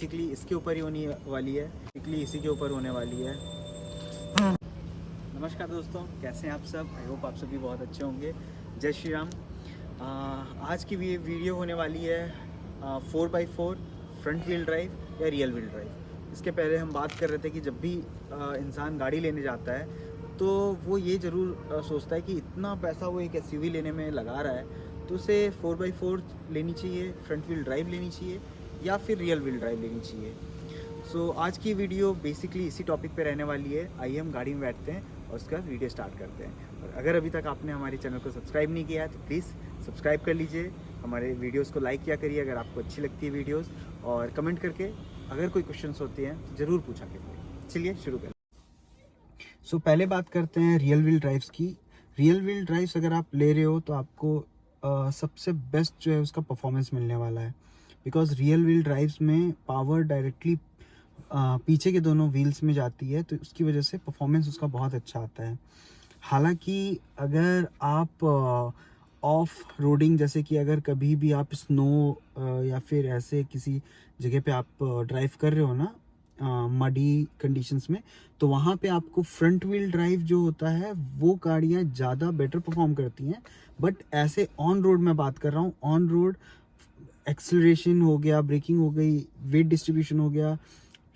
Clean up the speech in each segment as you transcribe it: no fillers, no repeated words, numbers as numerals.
Basically इसके ऊपर ही होने वाली है, बेसिकली इसी के ऊपर होने वाली है। नमस्कार दोस्तों, कैसे हैं आप सब? आई होप आप सभी बहुत अच्छे होंगे। जय श्री राम। आज की ये वीडियो होने वाली है 4x4 फ्रंट व्हील ड्राइव या रियल व्हील ड्राइव। इसके पहले हम बात कर रहे थे कि जब भी इंसान गाड़ी लेने जाता है तो वो ये ज़रूर सोचता है कि इतना पैसा वो एक SUV लेने में लगा रहा है तो उसे 4x4 लेनी चाहिए, फ्रंट व्हील ड्राइव लेनी चाहिए या फिर रियल व्हील ड्राइव लेनी चाहिए। आज की वीडियो बेसिकली इसी टॉपिक पे रहने वाली है। आइए हम गाड़ी में बैठते हैं और उसका वीडियो स्टार्ट करते हैं। और अगर अभी तक आपने हमारे चैनल को सब्सक्राइब नहीं किया है तो प्लीज़ सब्सक्राइब कर लीजिए, हमारे वीडियोस को लाइक किया करिए अगर आपको अच्छी लगती है वीडियोस, और कमेंट करके अगर कोई क्वेश्चंस होते हैं तो ज़रूर पूछा करिए। चलिए शुरू करें। पहले बात करते हैं रियल व्हील ड्राइव्स की। रियल व्हील ड्राइव्स अगर आप ले रहे हो तो आपको सबसे बेस्ट जो है उसका परफॉर्मेंस मिलने वाला है, बिकॉज रियल व्हील ड्राइव्स में पावर डायरेक्टली पीछे के दोनों व्हील्स में जाती है, तो उसकी वजह से परफॉर्मेंस उसका बहुत अच्छा आता है। हालांकि अगर आप ऑफ रोडिंग, जैसे कि अगर कभी भी आप स्नो या फिर ऐसे किसी जगह पे आप ड्राइव कर रहे हो ना मडी कंडीशंस में, तो वहाँ पे आपको फ्रंट व्हील ड्राइव जो होता है वो गाड़ियाँ ज़्यादा बेटर परफॉर्म करती हैं। बट ऐसे ऑन रोड मैं बात कर रहा हूँ, ऑन रोड एक्सेलरेशन हो गया, ब्रेकिंग हो गई, वेट डिस्ट्रीब्यूशन हो गया,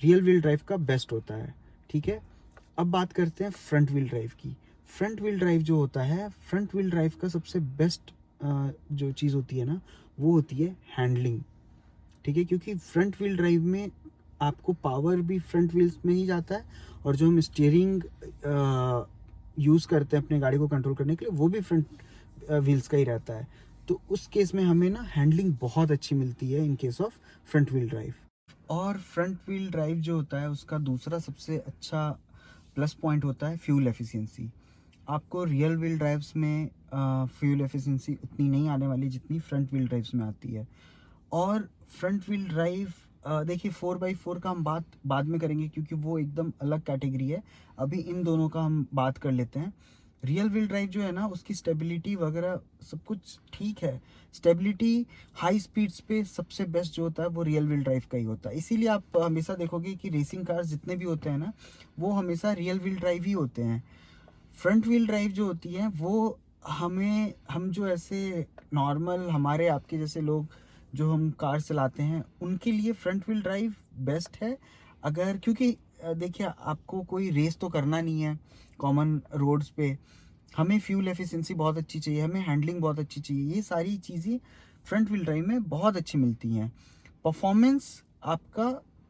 रियल व्हील ड्राइव का बेस्ट होता है। ठीक है, अब बात करते हैं फ्रंट व्हील ड्राइव की। फ्रंट व्हील ड्राइव जो होता है, फ्रंट व्हील ड्राइव का सबसे बेस्ट जो चीज़ होती है ना वो होती है हैंडलिंग। ठीक है, क्योंकि फ्रंट व्हील ड्राइव में आपको पावर भी फ्रंट व्हील्स में ही जाता है, और जो हम स्टीयरिंग यूज़ करते हैं अपने गाड़ी को कंट्रोल करने के लिए वो भी फ्रंट व्हील्स का ही रहता है। तो उस केस में हमें ना हैंडलिंग बहुत अच्छी मिलती है in case of front wheel drive. और फ्रंट व्हील ड्राइव जो होता है उसका दूसरा सबसे अच्छा प्लस पॉइंट होता है फ्यूल एफिशिएंसी। आपको रियल व्हील ड्राइव्स में फ्यूल एफिशिएंसी उतनी नहीं आने वाली जितनी फ्रंट व्हील ड्राइव्स में आती है। और फ्रंट व्हील ड्राइव देखिए 4x4 का हम बात बाद में करेंगे क्योंकि वो एकदम अलग कैटेगरी है। अभी इन दोनों का हम बात कर लेते हैं। रियल व्हील ड्राइव जो है ना उसकी स्टेबिलिटी वगैरह सब कुछ ठीक है। स्टेबिलिटी हाई स्पीड्स पे सबसे बेस्ट जो होता है वो रियल व्हील ड्राइव का ही होता है। इसीलिए आप हमेशा देखोगे कि रेसिंग कार्स जितने भी होते हैं ना वो हमेशा रियल व्हील ड्राइव ही होते हैं। फ्रंट व्हील ड्राइव जो होती है वो हम जो ऐसे नॉर्मल हमारे आपके जैसे लोग जो हम कार चलाते हैं उनके लिए फ्रंट व्हील ड्राइव बेस्ट है। अगर क्योंकि देखिए आपको कोई रेस तो करना नहीं है कॉमन रोड्स पे, हमें फ्यूल एफिशिएंसी बहुत अच्छी चाहिए, हमें हैंडलिंग बहुत अच्छी चाहिए, ये सारी चीज़ें फ्रंट व्हील ड्राइव में बहुत अच्छी मिलती हैं। परफॉर्मेंस आपका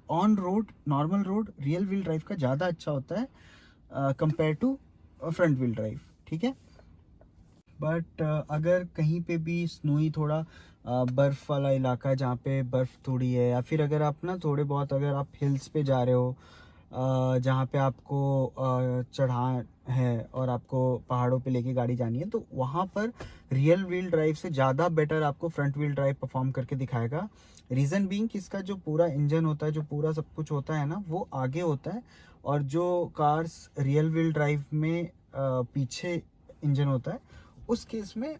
on road normal road rear wheel drive का ज़्यादा अच्छा होता है compare to front wheel drive. ठीक है, बट अगर कहीं पे भी स्नोई थोड़ा बर्फ़ वाला इलाका है जहाँ पे बर्फ़ थोड़ी है, या फिर अगर आप ना थोड़े बहुत अगर आप हिल्स पे जा रहे हो जहाँ पे आपको चढ़ान है और आपको पहाड़ों पे लेके गाड़ी जानी है, तो वहाँ पर रियल व्हील ड्राइव से ज़्यादा बेटर आपको फ्रंट व्हील ड्राइव परफॉर्म करके दिखाएगा। रीज़न बीइंग कि इसका जो पूरा इंजन होता है, जो पूरा सब कुछ होता है ना वो आगे होता है, और जो कार्स रियल व्हील ड्राइव में पीछे इंजन होता है उस केस में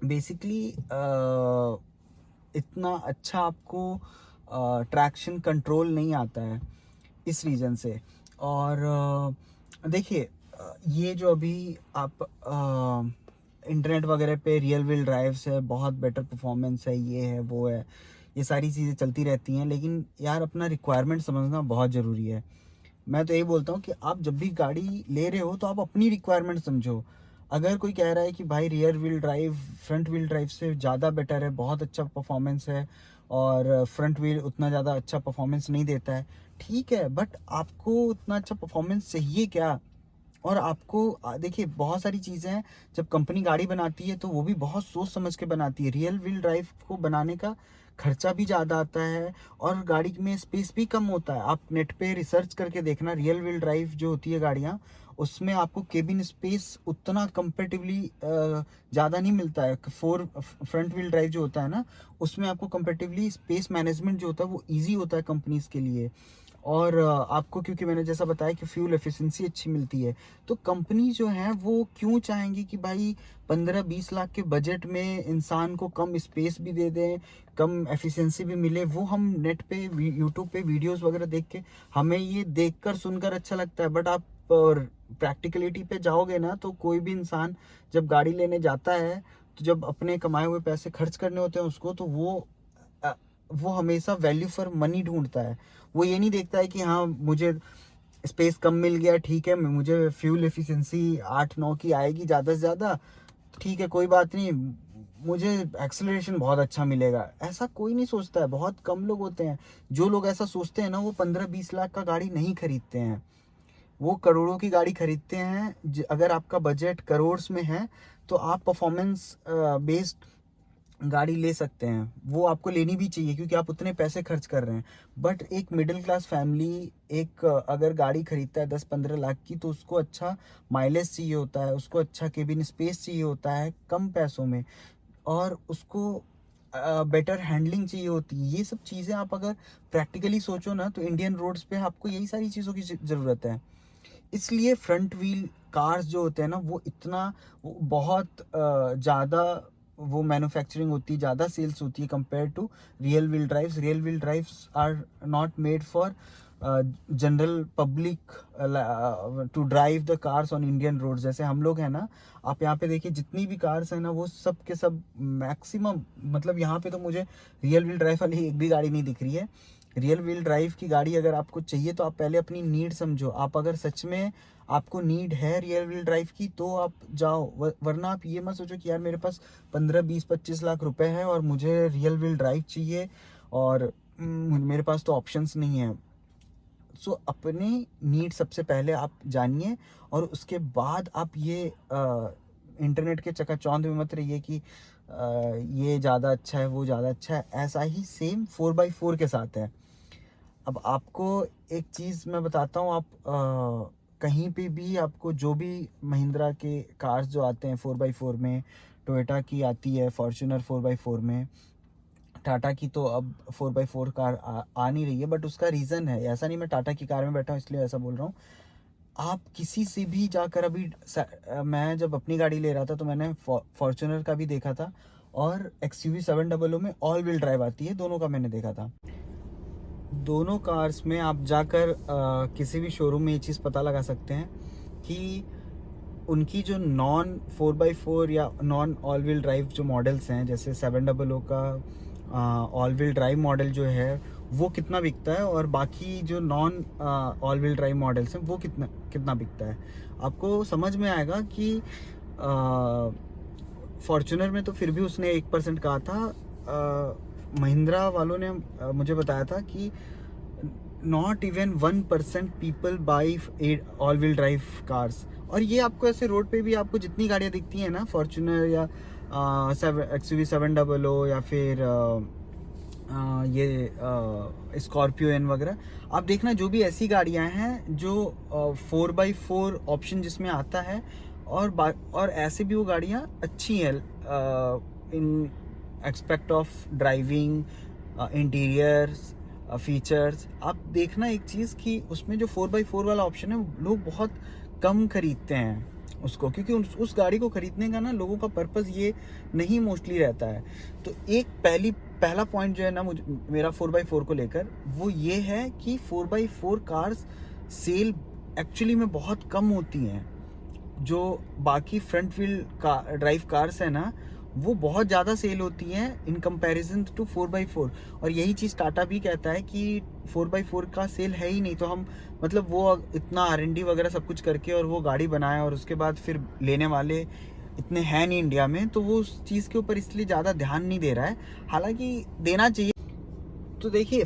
बेसिकली इतना अच्छा आपको ट्रैक्शन कंट्रोल नहीं आता है इस रीज़न से। और देखिए ये जो अभी आप इंटरनेट वगैरह पे रियल व्हील ड्राइव्स है, बहुत बेटर परफॉर्मेंस है, ये है वो है, ये सारी चीज़ें चलती रहती हैं, लेकिन यार अपना रिक्वायरमेंट समझना बहुत ज़रूरी है। मैं तो यही बोलता हूँ कि आप जब भी गाड़ी ले रहे हो तो आप अपनी रिक्वायरमेंट समझो। अगर कोई कह रहा है कि भाई rear wheel drive front wheel drive से ज़्यादा बेटर है, बहुत अच्छा परफॉर्मेंस है, और फ्रंट व्हील उतना ज़्यादा अच्छा परफॉर्मेंस नहीं देता है, ठीक है, बट आपको उतना अच्छा परफॉर्मेंस चाहिए क्या? और आपको देखिए बहुत सारी चीज़ें हैं, जब कंपनी गाड़ी बनाती है तो वो भी बहुत सोच समझ के बनाती है। रियल व्हील ड्राइव को बनाने का खर्चा भी ज़्यादा आता है और गाड़ी में स्पेस भी कम होता है। आप नेट पे रिसर्च करके देखना, रियल व्हील ड्राइव जो होती है गाड़ियाँ उसमें आपको केबिन स्पेस उतना कंपेरेटिवली ज़्यादा नहीं मिलता है। फ्रंट व्हील ड्राइव जो होता है ना, उसमें आपको कंपेरेटिवली स्पेस मैनेजमेंट जो होता है वो ईजी होता है कंपनीज के लिए। और आपको, क्योंकि मैंने जैसा बताया कि फ्यूल एफिशिएंसी अच्छी मिलती है, तो कंपनी जो है वो क्यों चाहेंगी कि भाई 15-20 लाख के बजट में इंसान को कम स्पेस भी दे दें, कम एफिशिएंसी भी मिले। वो हम नेट पे यूट्यूब पे वीडियोस वगैरह देख के हमें ये देखकर सुनकर अच्छा लगता है, बट आप प्रैक्टिकलिटी पे जाओगे ना, तो कोई भी इंसान जब गाड़ी लेने जाता है, तो जब अपने कमाए हुए पैसे खर्च करने होते हैं उसको, तो वो हमेशा वैल्यू फॉर मनी ढूंढता है। वो ये नहीं देखता है कि हाँ मुझे स्पेस कम मिल गया, ठीक है, मुझे फ्यूल एफिशिएंसी 8-9 की आएगी ज़्यादा से ज़्यादा, ठीक है कोई बात नहीं, मुझे एक्सेलरेशन बहुत अच्छा मिलेगा। ऐसा कोई नहीं सोचता है, बहुत कम लोग होते हैं। जो लोग ऐसा सोचते हैं ना, वो 15-20 लाख का गाड़ी नहीं खरीदते हैं, वो करोड़ों की गाड़ी खरीदते हैं। अगर आपका बजट करोड़ में है तो आप परफॉर्मेंस बेस्ड गाड़ी ले सकते हैं, वो आपको लेनी भी चाहिए क्योंकि आप उतने पैसे खर्च कर रहे हैं। बट एक मिडिल क्लास फैमिली एक अगर गाड़ी खरीदता है 10-15 लाख की, तो उसको अच्छा माइलेज चाहिए होता है, उसको अच्छा केबिन स्पेस चाहिए होता है कम पैसों में, और उसको बेटर हैंडलिंग चाहिए होती है। ये सब चीज़ें आप अगर प्रैक्टिकली सोचो ना, तो इंडियन रोड्स पे आपको यही सारी चीज़ों की ज़रूरत है। इसलिए फ्रंट व्हील कार्स जो होते हैं ना, वो बहुत ज़्यादा वो मैन्युफैक्चरिंग होती है, ज़्यादा सेल्स होती है compare to rear wheel drives. Rear wheel drives are not made for general public to drive the cars on Indian road. जैसे हम लोग हैं ना, आप यहाँ पे देखिए जितनी भी कार्स हैं ना, वो सब के सब मैक्सिमम, मतलब यहाँ पे तो मुझे रियल व्हील ड्राइव वाली एक भी गाड़ी नहीं दिख रही है। रियल व्हील ड्राइव की गाड़ी अगर आपको चाहिए तो आप पहले अपनी नीड समझो। आप अगर सच में आपको नीड है रियल व्हील ड्राइव की, तो आप जाओ, वरना आप ये मत सोचो कि यार मेरे पास 15-20-25 लाख रुपए हैं और मुझे रियल व्हील ड्राइव चाहिए और मेरे पास तो ऑप्शंस नहीं है। सो अपने नीड सबसे पहले आप जानिए, और उसके बाद आप ये इंटरनेट के चकाचौंध में मत रहिए कि ये ज़्यादा अच्छा है, वो ज़्यादा अच्छा है। ऐसा ही सेम 4x4 के साथ है। अब आपको एक चीज़ मैं बताता हूँ, आप कहीं पे भी आपको जो भी महिंद्रा के कार्स जो आते हैं 4x4 में, टोयोटा की आती है फॉर्च्यूनर 4x4 में, टाटा की तो अब 4x4 कार आ नहीं रही है, बट उसका रीज़न है। ऐसा नहीं मैं टाटा की कार में बैठा हूँ इसलिए ऐसा बोल रहा हूँ। आप किसी से भी जाकर, अभी मैं जब अपनी गाड़ी ले रहा था तो मैंने फॉर्च्यूनर का भी देखा था, और XUV 700 में ऑल व्हील ड्राइव आती है, दोनों का मैंने देखा था। दोनों कार्स में आप जाकर किसी भी शोरूम में ये चीज़ पता लगा सकते हैं कि उनकी जो नॉन 4x4 या नॉन ऑल व्हील ड्राइव जो मॉडल्स हैं, जैसे 700 का ऑल व्हील ड्राइव मॉडल जो है वो कितना बिकता है, और बाकी जो non all wheel drive models हैं वो कितना बिकता है। आपको समझ में आएगा कि फॉर्च्यूनर में तो फिर भी उसने 1% कहा था, महिंद्रा वालों ने मुझे बताया था कि not even 1% people by all wheel drive cars. और ये आपको ऐसे रोड पे भी आपको जितनी गाड़ियाँ दिखती हैं ना, फॉर्च्यूनर या XUV 700 या फिर ये स्कॉर्पियो एन वगैरह, आप देखना जो भी ऐसी गाड़ियाँ हैं जो 4x4 ऑप्शन जिसमें आता है, और ऐसे भी वो गाड़ियाँ अच्छी हैं in expect of driving, interiors, features. आप देखना एक चीज़ कि उसमें जो 4x4 वाला ऑप्शन है, लोग बहुत कम खरीदते हैं उसको, क्योंकि उस गाड़ी को खरीदने का ना लोगों का पर्पस ये नहीं मोस्टली रहता है। तो एक पहला पॉइंट जो है ना मेरा 4x4 को लेकर, वो ये है कि 4x4 कार्स सेल एक्चुअली में बहुत कम होती हैं। जो बाकी फ्रंट व्हील ड्राइव कार्स है ना, वो बहुत ज़्यादा सेल होती हैं इन कंपैरिजन टू 4x4। और यही चीज़ टाटा भी कहता है कि 4x4 का सेल है ही नहीं, तो हम मतलब वो इतना R&D वगैरह सब कुछ करके और वो गाड़ी बनाए, और उसके बाद फिर लेने वाले इतने हैं नहीं इंडिया में, तो वो उस चीज़ के ऊपर इसलिए ज़्यादा ध्यान नहीं दे रहा है, हालांकि देना चाहिए। तो देखिए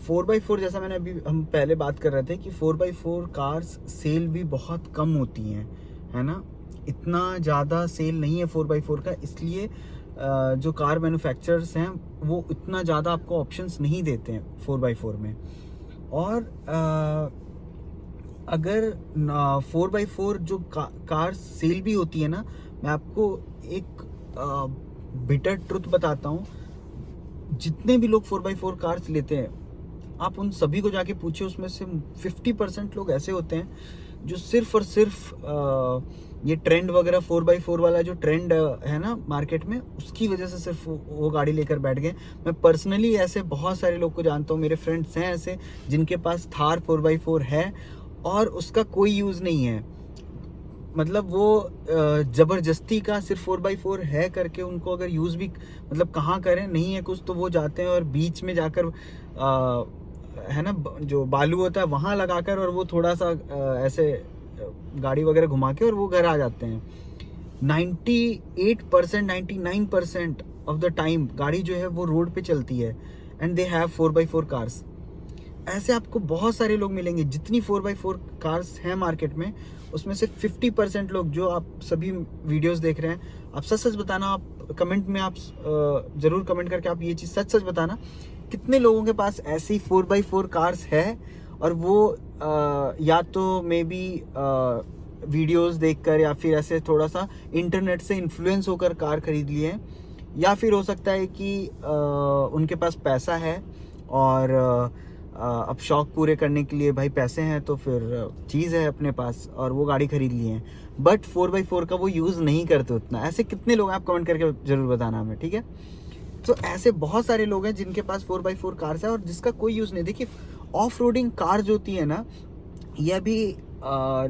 4x4, जैसा मैंने अभी हम पहले बात कर रहे थे कि 4x4 कार्स सेल भी बहुत कम होती हैं, है ना, इतना ज़्यादा सेल नहीं है 4x4 का, इसलिए जो कार मैन्युफैक्चरर्स हैं वो इतना ज़्यादा आपको ऑप्शंस नहीं देते हैं 4x4 में। और अगर 4x4 जो कार सेल भी होती है ना, मैं आपको एक बिटर ट्रुथ बताता हूँ, जितने भी लोग 4x4 कार्स लेते हैं, आप उन सभी को जाके पूछिए, उसमें से 50% लोग ऐसे होते हैं जो सिर्फ और सिर्फ ये ट्रेंड वगैरह 4x4 वाला जो ट्रेंड है ना मार्केट में, उसकी वजह से सिर्फ वो गाड़ी लेकर बैठ गए। मैं पर्सनली ऐसे बहुत सारे लोग को जानता हूँ, मेरे फ्रेंड्स हैं ऐसे जिनके पास थार 4x4 है और उसका कोई यूज़ नहीं है। मतलब वो ज़बरदस्ती का सिर्फ 4x4 है करके उनको अगर यूज़ भी मतलब कहाँ करें, नहीं है कुछ, तो वो जाते हैं और बीच में जाकर है ना जो बालू होता है वहाँ लगाकर, और वो थोड़ा सा ऐसे गाड़ी वगैरह घुमा के और वो घर आ जाते हैं। 98% 99% ऑफ द टाइम गाड़ी जो है वो रोड पे चलती है, and they have 4x4 cars. ऐसे आपको बहुत सारे लोग मिलेंगे। जितनी 4x4 कार्स हैं मार्केट में, उसमें से 50% लोग जो आप सभी वीडियोस देख रहे हैं, आप सच सच बताना, आप कमेंट में आप ज़रूर कमेंट करके आप ये चीज़ सच सच बताना, कितने लोगों के पास ऐसी 4x4 कार्स है और वो या तो मे बी वीडियोस देखकर या फिर ऐसे थोड़ा सा इंटरनेट से इन्फ्लुएंस होकर कार खरीद लिए हैं, या फिर हो सकता है कि उनके पास पैसा है और अब शौक पूरे करने के लिए भाई पैसे हैं तो फिर चीज़ है अपने पास और वो गाड़ी खरीद ली है, बट 4x4 का वो यूज़ नहीं करते उतना। ऐसे कितने लोग हैं, आप कमेंट करके ज़रूर बताना हमें, ठीक है। तो ऐसे बहुत सारे लोग हैं जिनके पास 4x4 कार्स है और जिसका कोई यूज़ नहीं। देखिए, ऑफ रोडिंग कार जो होती है ना, यह भी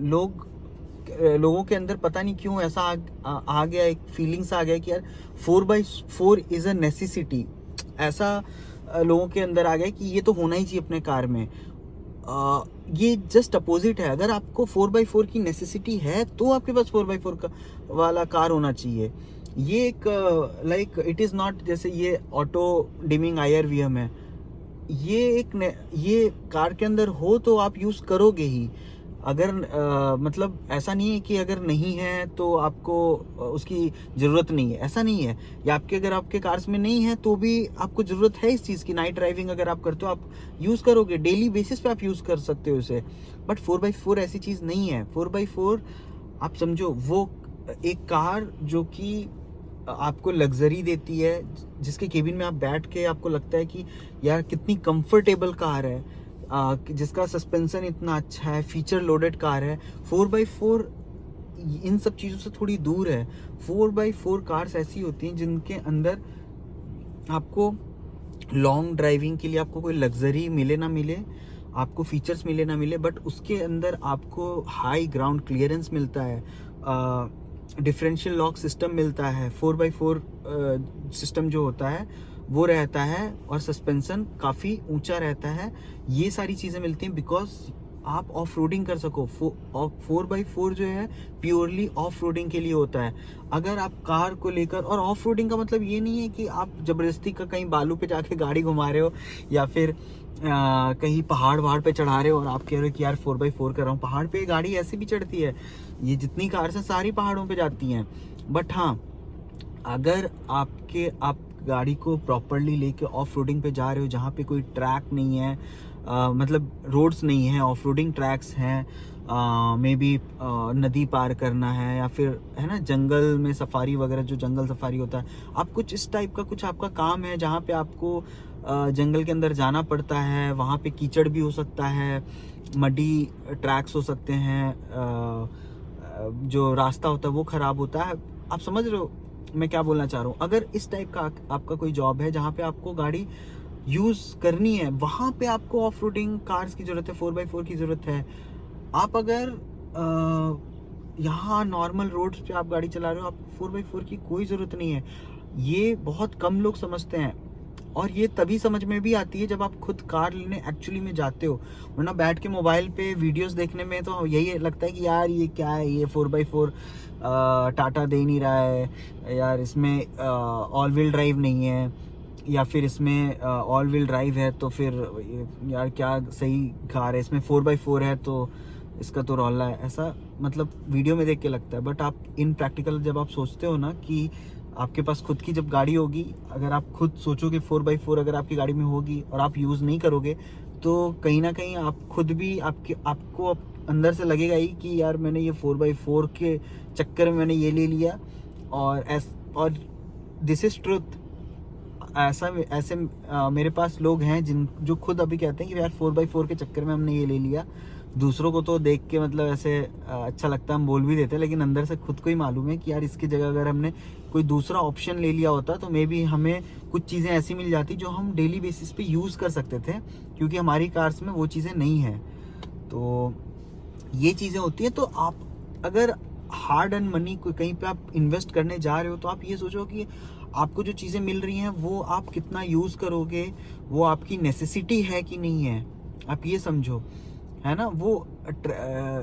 लोगों के अंदर पता नहीं क्यों ऐसा आ गया, एक फीलिंग्स आ गया कि यार 4x4 इज़ अ नेसेसिटी। ऐसा लोगों के अंदर आ गया कि ये तो होना ही चाहिए अपने कार में। ये जस्ट अपोजिट है। अगर आपको 4x4 की नेसेसिटी है तो आपके पास 4x4 का वाला कार होना चाहिए। ये एक लाइक इट इज़ नॉट, जैसे ये ऑटो डिमिंग IRVM है, ये कार के अंदर हो तो आप यूज़ करोगे ही। अगर मतलब ऐसा नहीं है कि अगर नहीं है तो आपको उसकी ज़रूरत नहीं है, ऐसा नहीं है। या अगर आपके कार्स में नहीं है तो भी आपको ज़रूरत है इस चीज़ की। नाइट ड्राइविंग अगर आप करते हो, आप यूज़ करोगे, डेली बेसिस पे आप यूज़ कर सकते हो इसे। बट 4x4 ऐसी चीज़ नहीं है। 4x4 आप समझो वो एक कार जो कि आपको लग्जरी देती है, जिसके केबिन में आप बैठ के आपको लगता है कि यार कितनी कंफर्टेबल कार है, जिसका सस्पेंशन इतना अच्छा है, फीचर लोडेड कार है। 4x4 इन सब चीज़ों से थोड़ी दूर है। 4x4 कार्स ऐसी होती हैं जिनके अंदर आपको लॉन्ग ड्राइविंग के लिए आपको कोई लग्जरी मिले ना मिले, आपको फीचर्स मिले ना मिले, बट उसके अंदर आपको हाई ग्राउंड क्लियरेंस मिलता है, डिफरेंशियल लॉक सिस्टम मिलता है, 4x4 सिस्टम जो होता है वो रहता है, और सस्पेंशन काफ़ी ऊंचा रहता है। ये सारी चीज़ें मिलती हैं बिकॉज आप ऑफ रोडिंग कर सको। 4x4 जो है प्योरली ऑफ रोडिंग के लिए होता है। अगर आप कार को लेकर, और ऑफ रोडिंग का मतलब ये नहीं है कि आप ज़बरदस्ती का कहीं बालू पे जाके गाड़ी घुमा रहे हो, या फिर कहीं पहाड़ पे चढ़ा रहे हो और आप कह रहे हो कि यार 4x4 कर रहा हूँ। पहाड़ पे गाड़ी ऐसे भी चढ़ती है, ये जितनी कार्स हैं सारी पहाड़ों पे जाती हैं। बट हाँ, अगर आप गाड़ी को प्रॉपरली लेके ऑफ रोडिंग पे जा रहे हो, जहाँ पे कोई ट्रैक नहीं है, मतलब रोड्स नहीं है, ऑफ रोडिंग ट्रैक्स हैं, मे बी नदी पार करना है, या फिर है ना जंगल में सफारी वगैरह, जो जंगल सफारी होता है, आप कुछ इस टाइप का कुछ आपका काम है जहाँ पे आपको जंगल के अंदर जाना पड़ता है। वहाँ पे कीचड़ भी हो सकता है, मडी ट्रैक्स हो सकते हैं, जो रास्ता होता है वो ख़राब होता है। आप समझ रहे हो मैं क्या बोलना चाह रहा हूँ। अगर इस टाइप का आपका कोई जॉब है जहाँ पे आपको गाड़ी यूज़ करनी है, वहाँ पे आपको ऑफ रोडिंग कार्स की ज़रूरत है, 4x4 की ज़रूरत है। आप अगर यहाँ नॉर्मल रोड्स पे आप गाड़ी चला रहे हो, आपको 4x4 की कोई ज़रूरत नहीं है। ये बहुत कम लोग समझते हैं, और ये तभी समझ में भी आती है जब आप खुद कार लेने एक्चुअली में जाते हो। वरना बैठ के मोबाइल पे वीडियोस देखने में तो यही लगता है कि यार ये क्या है, ये 4x4 टाटा दे नहीं रहा है, यार इसमें ऑल व्हील ड्राइव नहीं है, या फिर इसमें ऑल व्हील ड्राइव है तो फिर यार क्या सही कार है, इसमें 4x4 है तो इसका तो रौला है। ऐसा मतलब वीडियो में देख के लगता है, बट आप इन प्रैक्टिकल जब आप सोचते हो ना कि आपके पास खुद की जब गाड़ी होगी, अगर आप खुद सोचोगे 4x4 अगर आपकी गाड़ी में होगी और आप यूज़ नहीं करोगे, तो कहीं ना कहीं आप खुद भी आपको अंदर से लगेगा ही कि यार मैंने ये 4x4 के चक्कर में मैंने ये ले लिया। और दिस इज़ ट्रुथ। ऐसे मेरे पास लोग हैं जो खुद अभी कहते हैं कि यार 4x4 के चक्कर में हमने ये ले लिया। दूसरों को तो देख के मतलब ऐसे अच्छा लगता है, हम बोल भी देते हैं, लेकिन अंदर से खुद को ही मालूम है कि यार इसकी जगह अगर हमने कोई दूसरा ऑप्शन ले लिया होता तो मे बी हमें कुछ चीज़ें ऐसी मिल जाती जो हम डेली बेसिस पे यूज़ कर सकते थे, क्योंकि हमारी कार्स में वो चीज़ें नहीं हैं। तो ये चीज़ें होती हैं। तो आप अगर हार्ड अर्न मनी को कहीं पे आप इन्वेस्ट करने जा रहे हो तो आप ये सोचो कि आपको जो चीज़ें मिल रही हैं वो आप कितना यूज़ करोगे, वो आपकी नेसेसिटी है कि नहीं है, आप ये समझो, है ना। वो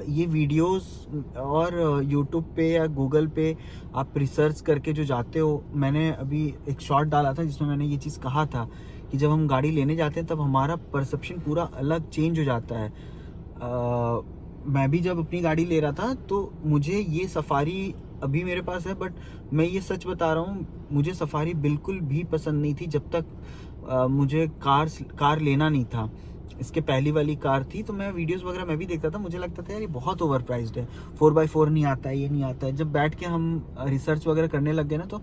ये वीडियोस और यूट्यूब पे या गूगल पे आप रिसर्च करके जो जाते हो, मैंने अभी एक शॉर्ट डाला था जिसमें मैंने ये चीज़ कहा था कि जब हम गाड़ी लेने जाते हैं तब हमारा परसेप्शन पूरा अलग चेंज हो जाता है। मैं भी जब अपनी गाड़ी ले रहा था तो मुझे ये सफारी अभी मेरे पास है, बट मैं ये सच बता रहा हूँ, मुझे सफारी बिल्कुल भी पसंद नहीं थी जब तक मुझे कार लेना नहीं था। इसके पहली वाली कार थी तो मैं वीडियोस वगैरह मैं भी देखता था, मुझे लगता था यार ये बहुत ओवर प्राइस्ड है, 4x4 नहीं आता है, ये नहीं आता है। जब बैठ के हम रिसर्च वगैरह करने लग गए ना तो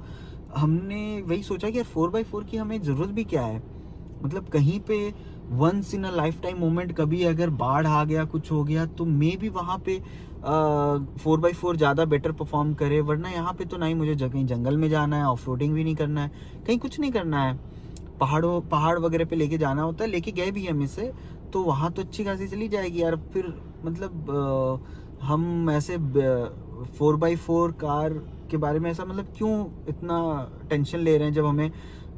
हमने वही सोचा कि यार 4x4 की हमें ज़रूरत भी क्या है। मतलब कहीं पे once in a life time moment कभी अगर बाढ़ आ गया, कुछ हो गया, तो मे भी वहाँ पे 4x4 ज़्यादा बेटर परफॉर्म करे, वरना यहाँ पे तो ना ही मुझे कहीं जंगल में जाना है, ऑफ रोडिंग भी नहीं करना है, कहीं कुछ नहीं करना है, पहाड़ वगैरह पे लेके जाना होता है, लेके गए भी हम इसे, तो वहाँ तो अच्छी खासी चली जाएगी यार। फिर मतलब हम ऐसे 4x4 कार के बारे में ऐसा मतलब क्यों इतना टेंशन ले रहे हैं, जब हमें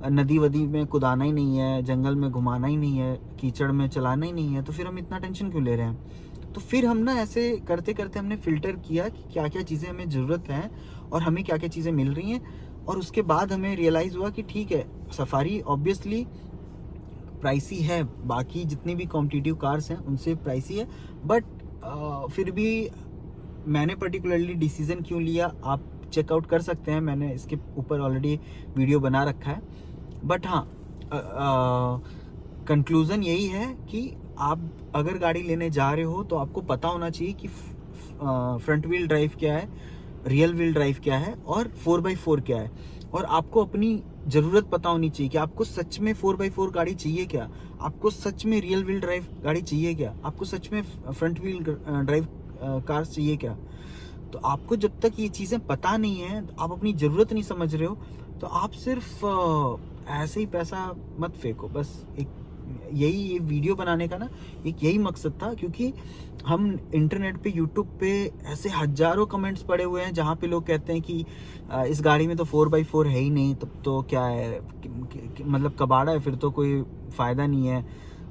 नदी वदी में कुदाना ही नहीं है, जंगल में घुमाना ही नहीं है, कीचड़ में चलाना ही नहीं है, तो फिर हम इतना टेंशन क्यों ले रहे हैं। तो फिर हम ना ऐसे करते करते हमने फ़िल्टर किया कि क्या क्या चीज़ें हमें ज़रूरत है और हमें क्या क्या चीज़ें मिल रही हैं, और उसके बाद हमें रियलाइज़ हुआ कि ठीक है, सफारी ऑब्वियसली प्राइसी है, बाकी जितनी भी कॉम्पिटिटिव कार्स हैं उनसे प्राइसी है, बट फिर भी मैंने पर्टिकुलरली डिसीज़न क्यों लिया आप चेकआउट कर सकते हैं, मैंने इसके ऊपर ऑलरेडी वीडियो बना रखा है। बट हाँ, कंक्लूज़न यही है कि आप अगर गाड़ी लेने जा रहे हो तो आपको पता होना चाहिए कि फ्रंट व्हील ड्राइव क्या है, रियल व्हील ड्राइव क्या है और 4x4 क्या है, और आपको अपनी ज़रूरत पता होनी चाहिए कि आपको सच में 4x4 गाड़ी चाहिए क्या, आपको सच में रियल व्हील ड्राइव गाड़ी चाहिए क्या, आपको सच में फ्रंट व्हील ड्राइव कार चाहिए क्या। तो आपको जब तक ये चीज़ें पता नहीं है, आप अपनी ज़रूरत नहीं समझ रहे हो, तो आप सिर्फ ऐसे ही पैसा मत फेंको। बस एक यही ये वीडियो बनाने का ना एक यही मकसद था, क्योंकि हम इंटरनेट पे यूट्यूब पे ऐसे हज़ारों कमेंट्स पड़े हुए हैं जहाँ पे लोग कहते हैं कि इस गाड़ी में तो 4x4 है ही नहीं, तब तो क्या है, मतलब कबाड़ा है, फिर तो कोई फ़ायदा नहीं है।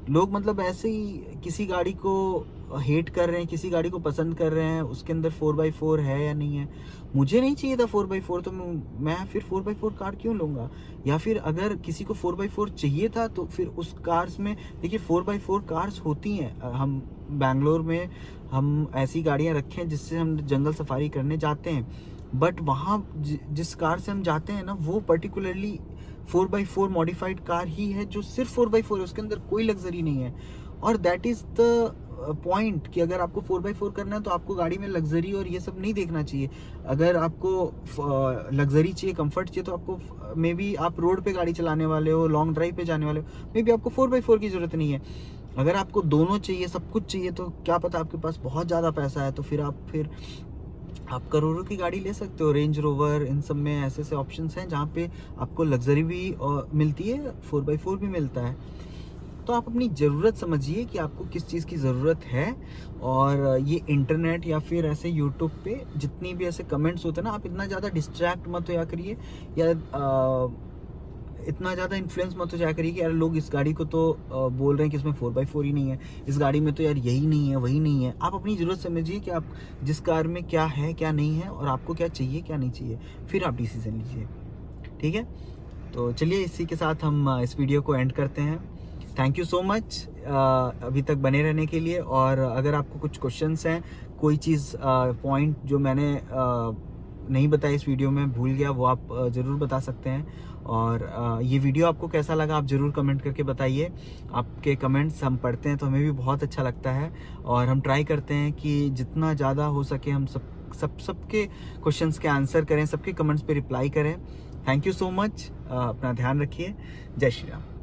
लोग मतलब ऐसे ही किसी गाड़ी को हेट कर रहे हैं, किसी गाड़ी को पसंद कर रहे हैं, उसके अंदर 4x4 है या नहीं है। मुझे नहीं चाहिए था 4x4, तो मैं फिर 4x4 कार क्यों लूँगा। या फिर अगर किसी को 4x4 चाहिए था तो फिर उस कार्स में देखिए 4x4 कार्स होती हैं। हम बैंगलोर में हम ऐसी गाड़ियाँ रखे हैं जिससे हम जंगल सफारी करने जाते हैं, बट वहाँ जिस कार से हम जाते हैं ना, वो पर्टिकुलरली 4x4 मॉडिफाइड कार ही है जो सिर्फ 4x4 है, उसके अंदर कोई लग्जरी नहीं है। और दैट इज़ द पॉइंट कि अगर आपको 4x4 करना है तो आपको गाड़ी में लग्जरी और ये सब नहीं देखना चाहिए। अगर आपको लग्जरी चाहिए, कंफर्ट चाहिए, तो आपको मे बी आप रोड पे गाड़ी चलाने वाले हो, लॉन्ग ड्राइव पे जाने वाले हो, मे बी आपको 4x4 की ज़रूरत नहीं है। अगर आपको दोनों चाहिए, सब कुछ चाहिए, तो क्या पता आपके पास बहुत ज़्यादा पैसा है, तो फिर आप करोड़ों की गाड़ी ले सकते हो। रेंज रोवर, इन सब में ऐसे ऐसे ऑप्शंस हैं जहाँ पे आपको लग्जरी भी मिलती है, 4x4 भी मिलता है। तो आप अपनी ज़रूरत समझिए कि आपको किस चीज़ की ज़रूरत है। और ये इंटरनेट या फिर ऐसे यूट्यूब पे जितनी भी ऐसे कमेंट्स होते हैं ना, आप इतना ज़्यादा डिस्ट्रैक्ट मत होया करिए, या इतना ज़्यादा इन्फ्लुएंस मत हो जाया करिए कि यार लोग इस गाड़ी को तो बोल रहे हैं कि इसमें 4x4 ही नहीं है, इस गाड़ी में तो यार यही नहीं है, वही नहीं है। आप अपनी ज़रूरत समझिए कि आप जिस कार में क्या है क्या नहीं है, और आपको क्या चाहिए क्या नहीं चाहिए, फिर आप डिसीज़न लीजिए। ठीक है, तो चलिए इसी के साथ हम इस वीडियो को एंड करते हैं। थैंक यू सो मच अभी तक बने रहने के लिए। और अगर आपको कुछ क्वेश्चंस हैं, कोई चीज़ पॉइंट जो मैंने नहीं बताया इस वीडियो में, भूल गया, वो आप ज़रूर बता सकते हैं। और ये वीडियो आपको कैसा लगा आप ज़रूर कमेंट करके बताइए। आपके कमेंट्स हम पढ़ते हैं तो हमें भी बहुत अच्छा लगता है, और हम ट्राई करते हैं कि जितना ज़्यादा हो सके हम सबके क्वेश्चंस के आंसर करें, सबके कमेंट्स पे रिप्लाई करें। Thank you so much. अपना ध्यान रखिए। जय श्री राम।